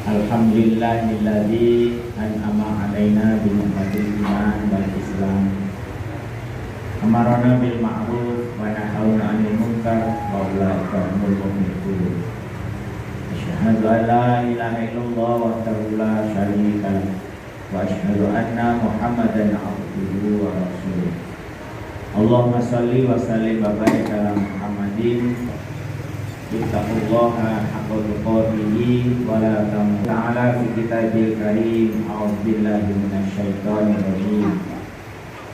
Alhamdulillahilladzi an'ama 'alaina bi ni'matil iman wal islam. Amarna bil ma'ruf wa nahawna 'anil munkar wa ulaika humul muflihun. Asyhadu an la ilaha illallah wahdahu la syarika lah wa asyhadu anna Muhammadan 'abduhu wa rasuluh. Allahumma shalli wa sallim wa barik ala Muhammadin. Ittaqullaha haqqa tuqatih wa la tamutunna ta'ala fi kitabil karim. A'udzu billahi minasyaitonir rajim.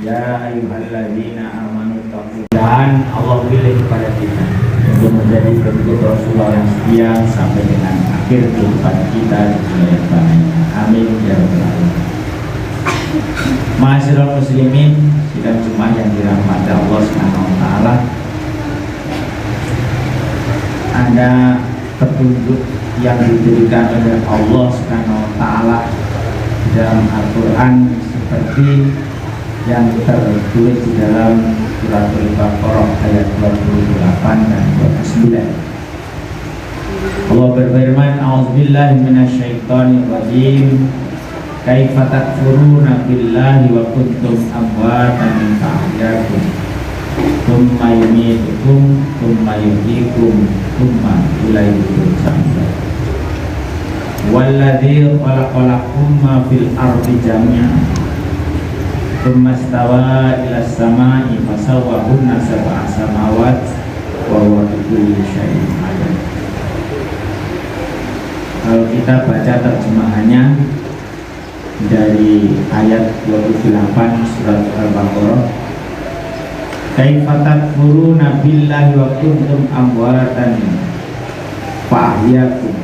Ya ayyuhalladzina amanu taqullaha. Allah pilih kepada kita untuk menjadi pengikut Rasulullah yang setia sampai dengan akhir kehidupan kita di dunia ini. Amin ya rabbal alamin. Ma'asyiral muslimin, sidang Jumat yang dirahmati Allah Subhanahu wa taala. Ada petunjuk yang diberikan oleh Allah Subhanahu wa taala dalam Al-Qur'an seperti yang tertulis di dalam surat Al-Baqarah ayat 28 dan 29. Allah berfirman, "A'udzubillahi minasyaitonir rajim. Kaifa takfuruna billahi wa kuntum amwatan fa'ahyakum. Tsumma yumitukum, tsumma yuhyikum, tsumma ilaihi turja'un. Walladzi khalaqalakum ma fil ardi jami'an. Tsumma istawa ilas samai fasawwahunna sab'a samawat wa huwa bikulli syai'in alim." Kalau kita baca terjemahannya dari ayat 28 surat Al-Baqarah, kaifa takfuruna billahi wa kuntum amwatan fa'ahyakum.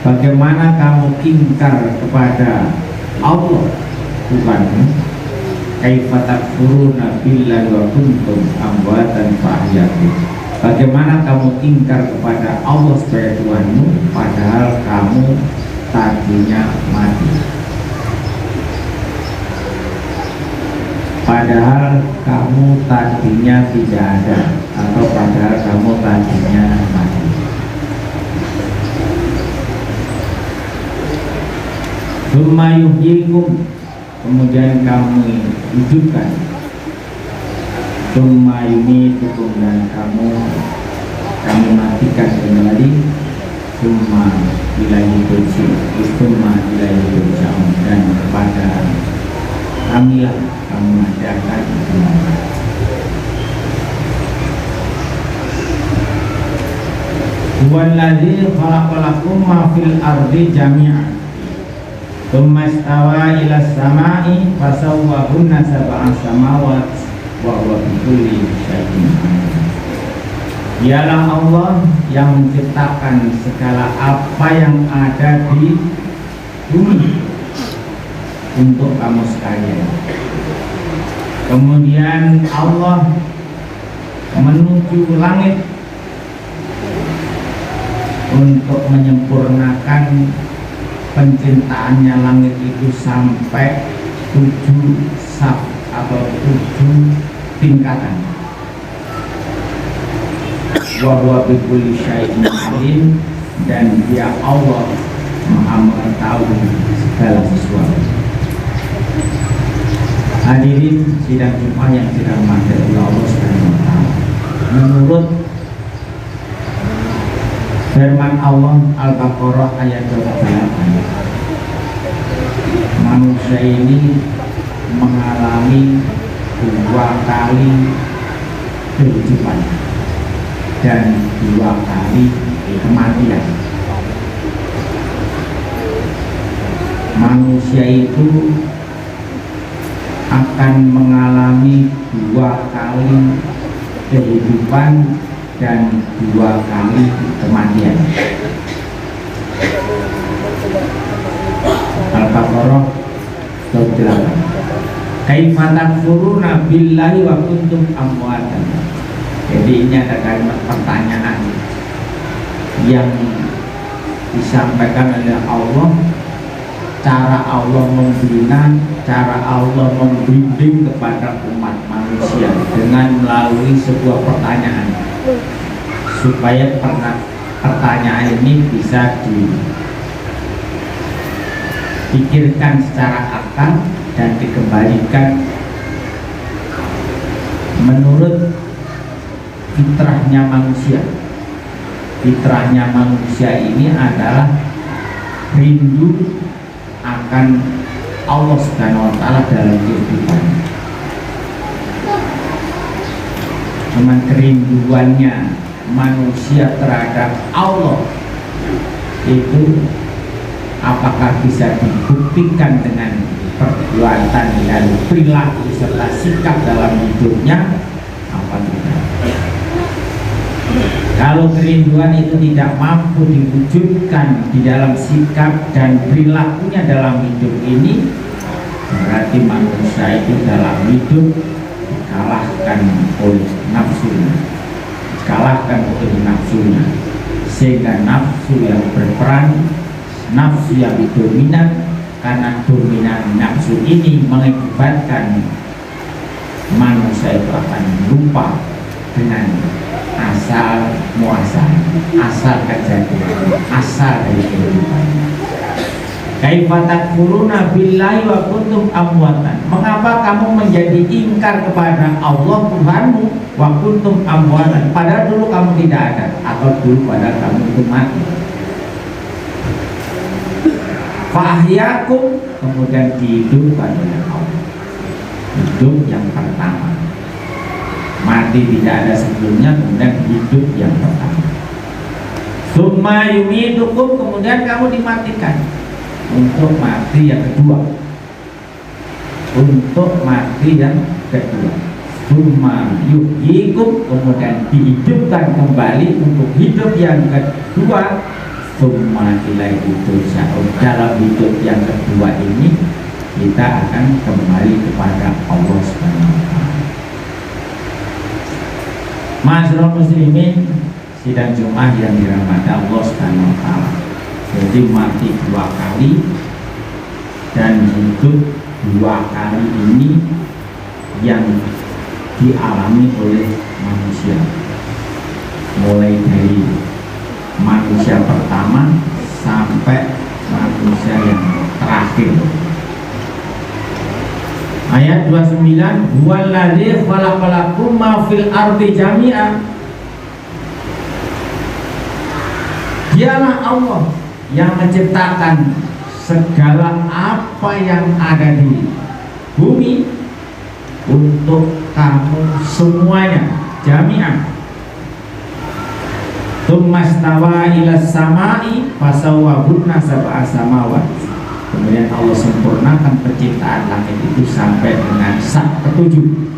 Bagaimana kamu ingkar kepada Allah Tuhanmu? Kaifa takfuruna billahi wa kuntum amwatan fa'ahyakum. Bagaimana kamu ingkar kepada Allah sebagai Tuhanmu padahal kamu tadinya mati. Padahal kamu tadinya tidak ada, atau padahal kamu tadinya mati. Tsumma yuhyikum, kemudian kamu hidupkan. Tsumma yumitukum, dan kami matikan kembali. Tsumma ilaihi turja'un, dan kepada kamilah kamu akan kembali. Huwallazi khalaqalakum ma fil ardi jami'an. Tsumma istawa ilas samai fasawwahunna sab'a samawat wa huwa bikulli syai'in alim. Dialah Allah yang menciptakan segala apa yang ada di bumi untuk kamu sekalian. Kemudian Allah menuju langit untuk menyempurnakan pencintaannya langit itu sampai 7 saf atau 7 tingkatan. Wa huwa bikulli syai'in alim, dan dia Allah Maha mengetahui segala sesuatu. Hadirin sidang Jumat yang dirahmati Allah Subhanahu wa taala. Menurut firman Allah Al-Baqarah ayat 28, manusia ini mengalami 2 kali kehidupan dan 2 kali kematian. Manusia itu akan mengalami 2 kali kehidupan dan 2 kali kematian. Al-Baqarah 28. Kaifa takfuruna billahi wa kuntum amwatan. Jadi ini ada kalimat pertanyaan yang disampaikan oleh Allah, cara Allah membina, cara Allah membimbing kepada umat manusia dengan melalui sebuah pertanyaan supaya pertanyaan ini bisa dipikirkan secara akal dan dikembalikan menurut fitrahnya manusia. Fitrahnya manusia ini adalah rindu akan Allah Subhanahu wa Ta'ala dalam kehidupan. Cuman kerinduannya manusia terhadap Allah itu apakah bisa dibuktikan dengan perbuatan dan perilaku serta sikap dalam hidupnya apa tidak? Kalau kerinduan itu tidak mampu diwujudkan di dalam sikap dan perilakunya dalam hidup ini, berarti manusia itu dalam hidup dikalahkan oleh nafsunya, sehingga nafsu yang berperan, nafsu yang dominan. Karena dominan nafsu ini mengakibatkan manusia itu akan lupa dengan asal muasal, asal kejadian, asal dari kehidupan. Kaifa takfuruna billahi wa kuntum amwatan. Mengapa kamu menjadi ingkar kepada Allah Tuhanmu wa kuntum amwatan, padahal dulu kamu tidak ada, atau dulu padahal kamu itu mati. Fahyakum, kemudian dihidupkan oleh Allah. Hidup yang pertama, mati tidak ada sebelumnya, kemudian hidup yang pertama. Summa yumidukum, kemudian kamu dimatikan untuk mati yang kedua. Summa yuhyikum, kemudian dihidupkan kembali untuk hidup yang kedua. Summa ilaihi turja'un, dalam hidup yang kedua ini kita akan kembali kepada Allah Subhanahu wa Ta'ala. Ma'asyiral muslimin, sidang Jumat yang dirahmati Allah Subhanahu wa Ta'ala. Jadi mati 2 kali dan hidup 2 kali ini yang dialami oleh manusia, mulai dari manusia pertama sampai manusia yang terakhir. Ayat 29, huwallazi khalaqalakum ma fil ardi jami'a. Dialah Allah yang menciptakan segala apa yang ada di bumi untuk kamu semuanya, jami'an. Tsummastawa ila samai fasawwahunna sab'a samawat. Kemudian Allah sempurnakan penciptaan langit itu sampai dengan sak ketujuh.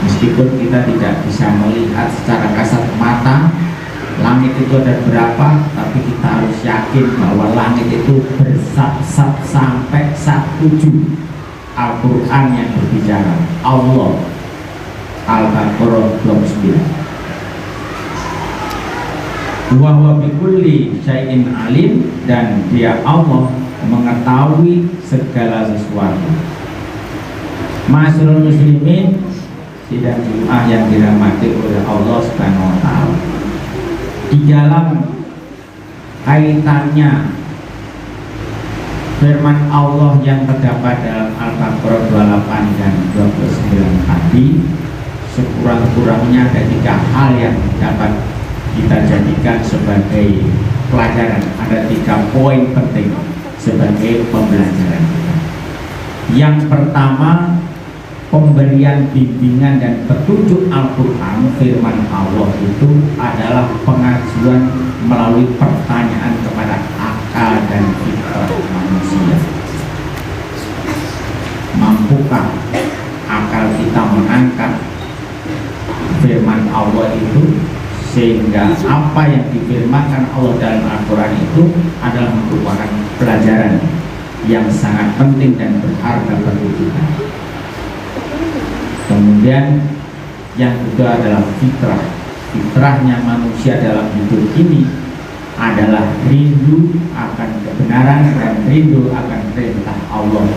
Meskipun kita tidak bisa melihat secara kasat mata langit itu ada berapa, tapi kita harus yakin bahwa langit itu bersab-sab sampai sak tujuh. Al-Quran yang berbicara, Allah, Al-Baqarah 29. Wa huwa bikulli syai'in alim, dan dia Allah mengetahui segala sesuatu. Ma'asyiral muslimin, sidang Jumat yang dirahmati oleh Allah Subhanahu wa Ta'ala. Di dalam kaitannya firman Allah yang terdapat dalam Al-Baqarah 28 dan 29 tadi, sekurang-kurangnya ada 3 hal yang dapat kita jadikan sebagai pelajaran. Ada 3 poin penting sebagai pembelajaran kita. Yang pertama, pemberian bimbingan dan petunjuk Al-Quran, firman Allah itu adalah pengajuan melalui pertanyaan kepada akal dan fitrah manusia. Mampukah akal kita mengangkat firman Allah itu, sehingga apa yang difirmankan Allah dalam Al-Quran itu adalah merupakan pelajaran yang sangat penting dan berharga bagi kita. Kemudian yang kedua adalah fitrah. Fitrahnya manusia dalam hidup ini adalah rindu akan kebenaran dan rindu akan perintah Allah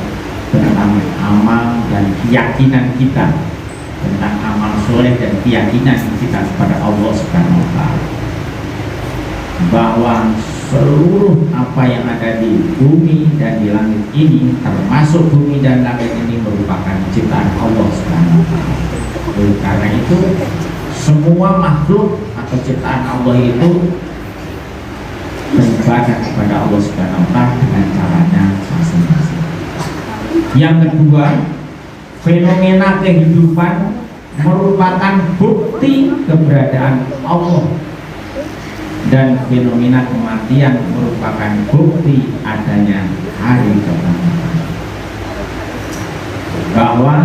tentang amal dan keyakinan kita tentang amal soleh dan keyakinan kita kepada Allah Subhanahu wa Ta'ala, bahwa seluruh apa yang ada di bumi dan di langit ini, termasuk bumi dan langit ini, merupakan ciptaan Allah Subhanahu wa Ta'ala. Oleh karena itu, semua makhluk atau ciptaan Allah itu beribadah kepada Allah Subhanahu wa Ta'ala dengan caranya masing-masing. Yang kedua, fenomena kehidupan merupakan bukti keberadaan Allah, dan fenomena kematian merupakan bukti adanya hari kebangkitan. Bahwa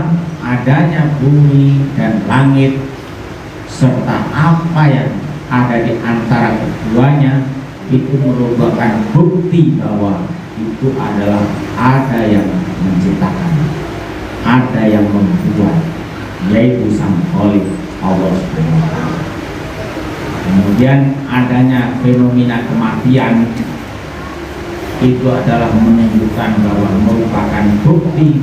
adanya bumi dan langit serta apa yang ada di antara keduanya itu merupakan bukti bahwa itu adalah ada yang menciptakan, ada yang membuat, yaitu Sang Khalik Allah Subhanahu wa Ta'ala. Kemudian adanya fenomena kematian itu adalah menunjukkan bahwa merupakan bukti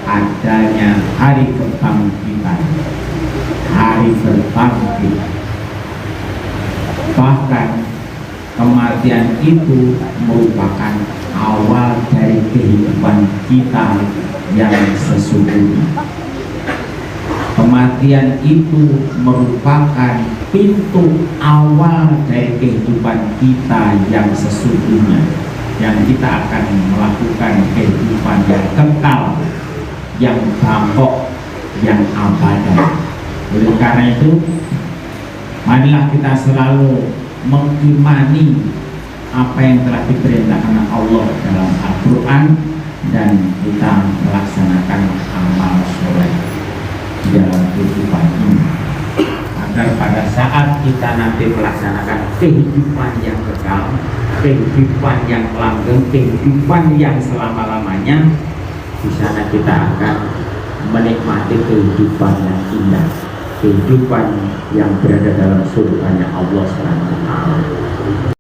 adanya hari kebangkitan, hari berbangkit. Bahkan kematian itu merupakan awal dari kehidupan kita yang sesungguhnya. Kematian itu merupakan pintu awal dari kehidupan kita yang sesungguhnya, yang kita akan melakukan kehidupan yang kekal, yang bangkok, yang abadi. Oleh karena itu, marilah kita selalu mengimani apa yang telah diperintahkan Allah dalam Al-Quran, dan kita melaksanakan amal soleh di dalam kehidupan ini, agar pada saat kita nanti melaksanakan kehidupan yang kekal, kehidupan yang langgeng, kehidupan yang selama-lamanya, di sana kita akan menikmati kehidupan yang indah, kehidupan yang berada dalam surganya Allah Subhanahu wa Ta'ala.